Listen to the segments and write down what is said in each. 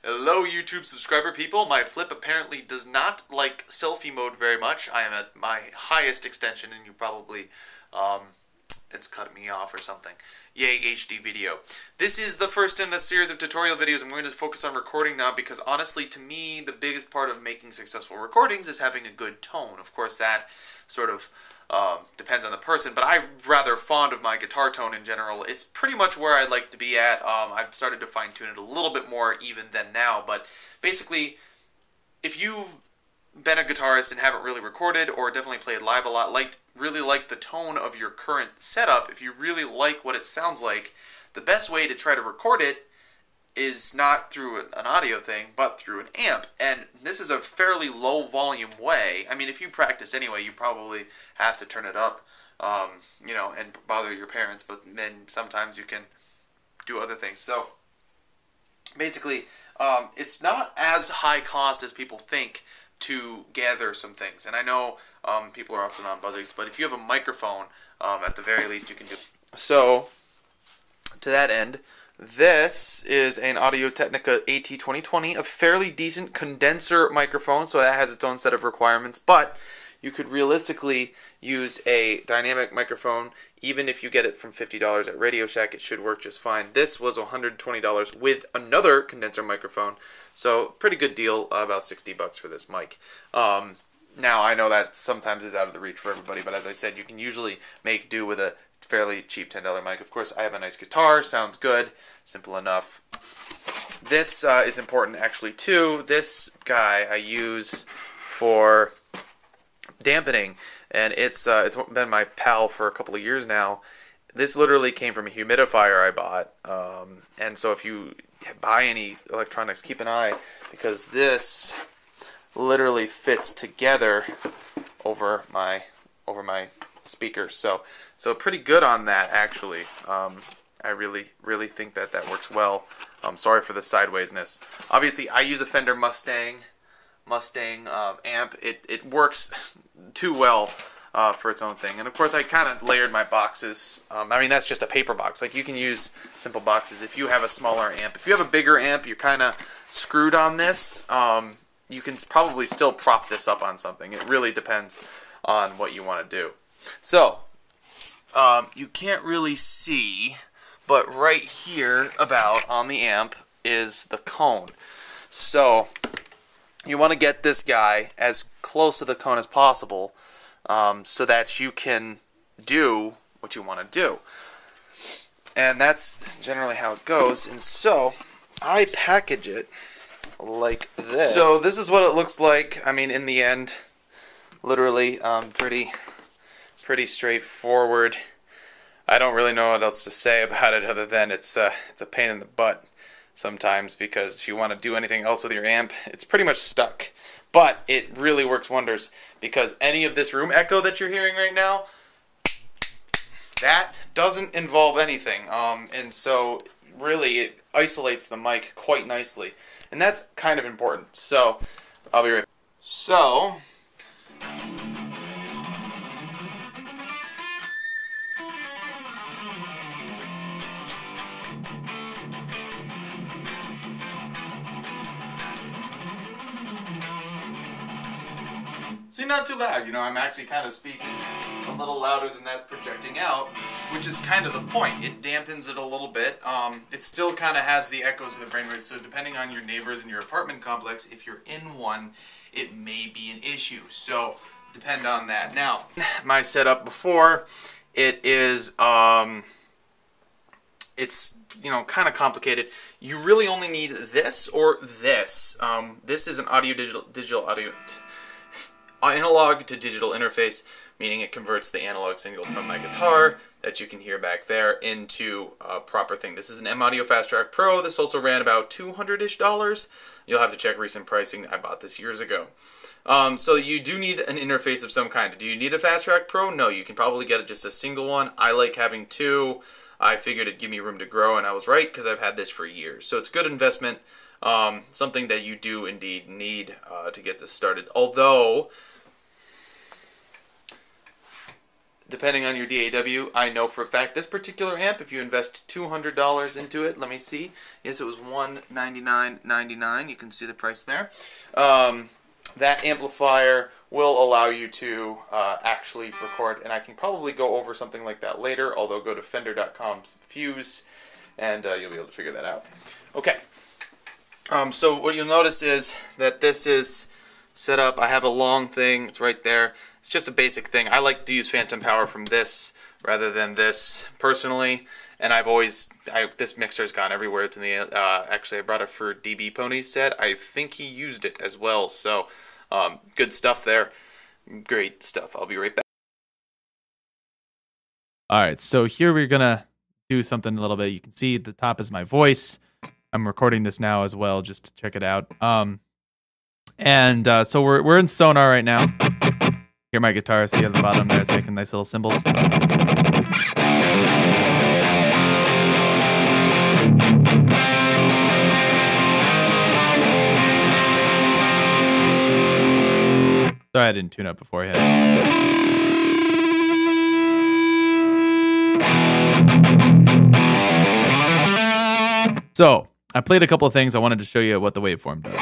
Hello YouTube subscriber people, my flip apparently does not like selfie mode very much. I am at my highest extension and you probably, it's cutting me off or something. Yay HD video. This is the first in a series of tutorial videos. I'm going to focus on recording now because honestly to me the biggest part of making successful recordings is having a good tone. Of course that sort of depends on the person, but I'm rather fond of my guitar tone in general. It's pretty much where I'd like to be at. I've started to fine-tune it a little bit more even than now, but basically, if you've been a guitarist and haven't really recorded or definitely played live a lot, really like the tone of your current setup, if you really like what it sounds like, the best way to try to record it is not through an audio thing, but through an amp. And this is a fairly low volume way. I mean, if you practice anyway, you probably have to turn it up, you know, and bother your parents, but then sometimes you can do other things. So, basically, it's not as high cost as people think to gather some things. And I know people are often on buzzers, but if you have a microphone, at the very least, you can do. So, to that end, this is an Audio-Technica AT2020, a fairly decent condenser microphone, so that has its own set of requirements, but you could realistically use a dynamic microphone. Even if you get it from $50 at Radio Shack, it should work just fine. This was $120 with another condenser microphone, so pretty good deal, about 60 bucks for this mic. Now, I know that sometimes is out of the reach for everybody, but as I said, you can usually make do with a fairly cheap $10 mic. Of course, I have a nice guitar, sounds good, simple enough. This is important actually too. This guy I use for dampening, and it's been my pal for a couple of years now. This literally came from a humidifier I bought, and so if you buy any electronics, keep an eye, because this literally fits together over my speakers. So pretty good on that actually. I really think that works well. Sorry for the sidewaysness. Obviously I use a Fender Mustang amp. It works too well for its own thing. And of course I kind of layered my boxes. I mean that's just a paper box. Like you can use simple boxes if you have a smaller amp. If you have a bigger amp, you're kind of screwed on this. You can probably still prop this up on something. It really depends on what you want to do. So, you can't really see, but right here about on the amp is the cone. So, you want to get this guy as close to the cone as possible so that you can do what you want to do. And that's generally how it goes. And so, I package it like this. So, this is what it looks like. I mean, in the end, literally pretty straightforward. I don't really know what else to say about it other than it's a pain in the butt sometimes, because if you want to do anything else with your amp, it's pretty much stuck. But it really works wonders, because any of this room echo that you're hearing right now, that doesn't involve anything. And so really it isolates the mic quite nicely. And that's kind of important. So I'll be right back. So see, not too loud, you know, I'm actually kind of speaking a little louder than that's projecting out, which is kind of the point. It dampens it a little bit. It still kind of has the echoes of the brainwaves, so depending on your neighbors in your apartment complex, if you're in one, it may be an issue. So, depend on that. Now, my setup before, it is, it's, you know, kind of complicated. You really only need this or this. This is an digital audio analog to digital interface, meaning it converts the analog signal from my guitar that you can hear back there into a proper thing. This is an M Audio Fast Track Pro. This also ran about $200-ish. You'll have to check recent pricing. I bought this years ago. So you do need an interface of some kind. Do you need a Fast Track Pro? No, you can probably get just a single one. I like having two. I figured it'd give me room to grow, and I was right because I've had this for years. So it's a good investment, something that you do indeed need to get this started. Although depending on your DAW, I know for a fact this particular amp, if you invest $200 into it, let me see. Yes, it was $199.99. You can see the price there. That amplifier will allow you to actually record, and I can probably go over something like that later, although go to fender.com/fuse, and you'll be able to figure that out. Okay. So what you'll notice is that this is set up. I have a long thing. It's right there. It's just a basic thing. I like to use phantom power from this rather than this personally. And I've always, this mixer's gone everywhere. It's in the, actually I brought it for DB Pony's set. I think he used it as well. So, good stuff there. Great stuff. I'll be right back. All right, so here we're gonna do something a little bit. You can see at the top is my voice. I'm recording this now as well, just to check it out. So we're in Sonar right now. Hear my guitar, see at the bottom there, it's making nice little cymbals. Sorry I didn't tune up beforehand. So, I played a couple of things. I wanted to show you what the waveform does.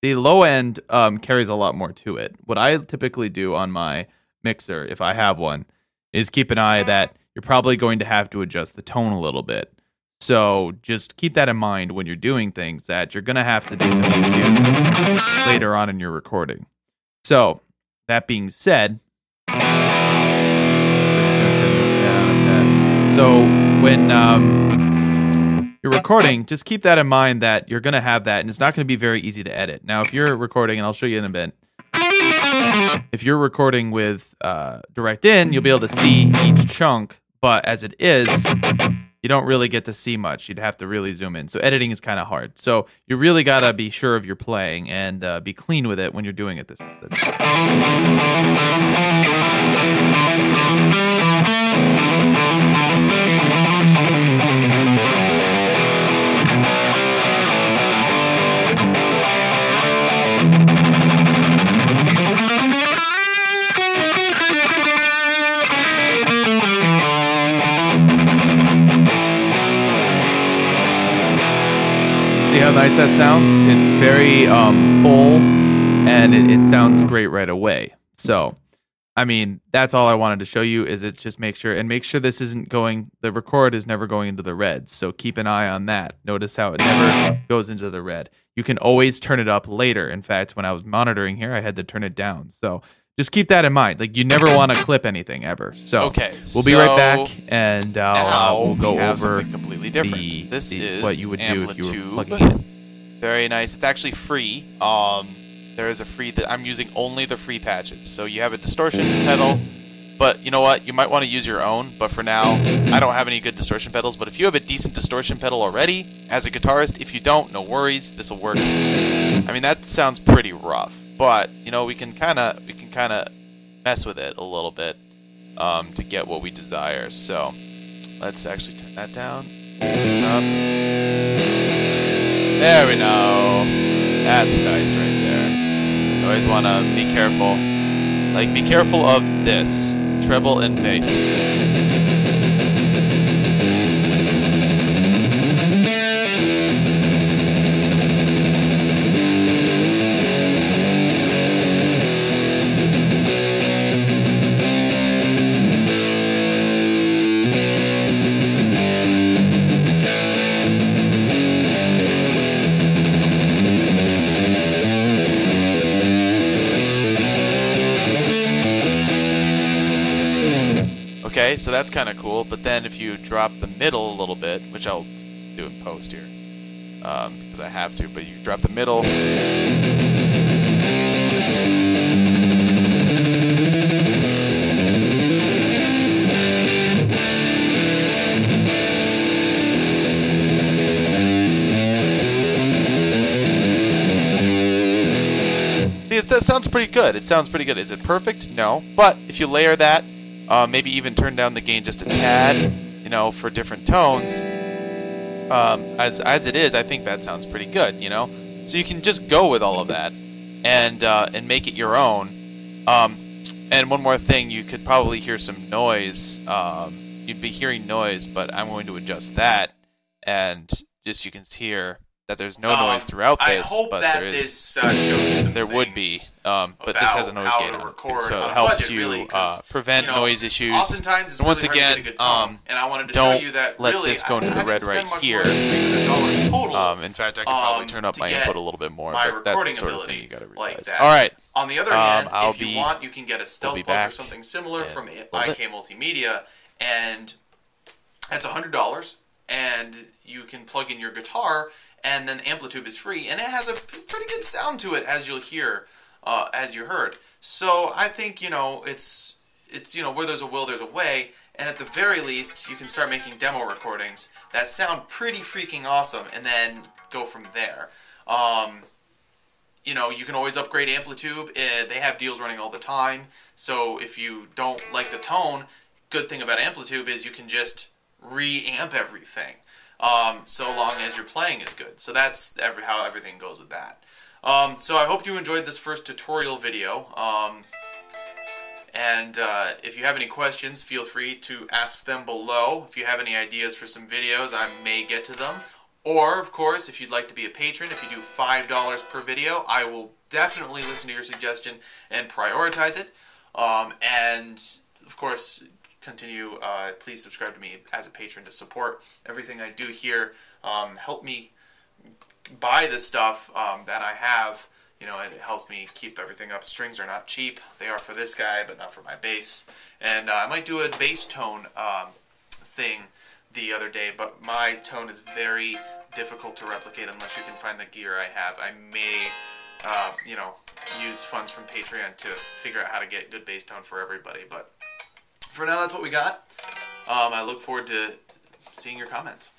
The low end carries a lot more to it. What I typically do on my mixer, if I have one, is keep an eye that you're probably going to have to adjust the tone a little bit. So just keep that in mind when you're doing things, that you're going to have to do some EQs later on in your recording. So, that being said, I'm just going to turn this down a tad. So when you're recording, just keep that in mind that you're going to have that, and it's not going to be very easy to edit. Now, if you're recording, and I'll show you in a bit, if you're recording with direct in, you'll be able to see each chunk, but as it is, you don't really get to see much. You'd have to really zoom in. So editing is kind of hard. So you really got to be sure of your playing and be clean with it when you're doing it this method. See how nice that sounds? It's very full, and it sounds great right away. So, I mean, that's all I wanted to show you, is it just make sure this isn't going, the record is never going into the red. So keep an eye on that. Notice how it never goes into the red. You can always turn it up later. In fact, when I was monitoring here, I had to turn it down. So just keep that in mind. Like, you never want to clip anything ever. So okay, we'll be right back, and we'll go over something completely different. This is what you would do if you were Amplitube. plugging in. Very nice. It's actually free. There is a free that I'm using only the free patches. So you have a distortion pedal, but you know what? You might want to use your own. But for now, I don't have any good distortion pedals. But if you have a decent distortion pedal already as a guitarist, if you don't, no worries. This will work. I mean, that sounds pretty rough, but you know, we can kind of mess with it a little bit to get what we desire. So let's actually turn that down. Up. There we go. That's nice right there. You always want to be careful. Like, be careful of this. Treble and bass. Okay, so that's kind of cool, but then if you drop the middle a little bit, which I'll do in post here, because I have to, but you drop the middle. That sounds pretty good. It sounds pretty good. Is it perfect? No. But if you layer that, maybe even turn down the gain just a tad, you know, for different tones. As it is, I think that sounds pretty good, you know. So you can just go with all of that and make it your own. And one more thing, you could probably hear some noise. You'd be hearing noise, but I'm going to adjust that, and just you can hear that there's no noise throughout this. I hope but that there is. This shows you some There would be, but this has a noise gate on it too, so it helps you prevent noise issues. Oftentimes, it's and once really hard to again, get a good tone, and I wanted to show don't you that let really, this go into the red right here. In fact, I could probably turn up my input a little bit more, but that's the sort of thing you got to realize. All right. On the other hand, if you want, you can get a stealth plug or something similar from IK Multimedia, and that's $100, and you can plug in your guitar. And then Amplitube is free, and it has a pretty good sound to it, as you'll hear, as you heard. So I think, it's where there's a will, there's a way, and at the very least, you can start making demo recordings that sound pretty freaking awesome, and then go from there. You can always upgrade Amplitube. They have deals running all the time, so if you don't like the tone, good thing about Amplitube is you can just re-amp everything. So long as your playing is good. So that's how everything goes with that. So I hope you enjoyed this first tutorial video. If you have any questions, feel free to ask them below. If you have any ideas for some videos, I may get to them. Or, of course, if you'd like to be a patron, if you do $5 per video, I will definitely listen to your suggestion and prioritize it. And, of course, please subscribe to me as a patron to support everything I do here. Help me buy the stuff that I have. It helps me keep everything up. Strings are not cheap. They are for this guy, but not for my bass. And I might do a bass tone thing the other day, but my tone is very difficult to replicate unless you can find the gear I have. I may, use funds from Patreon to figure out how to get good bass tone for everybody, but for now, that's what we got. I look forward to seeing your comments.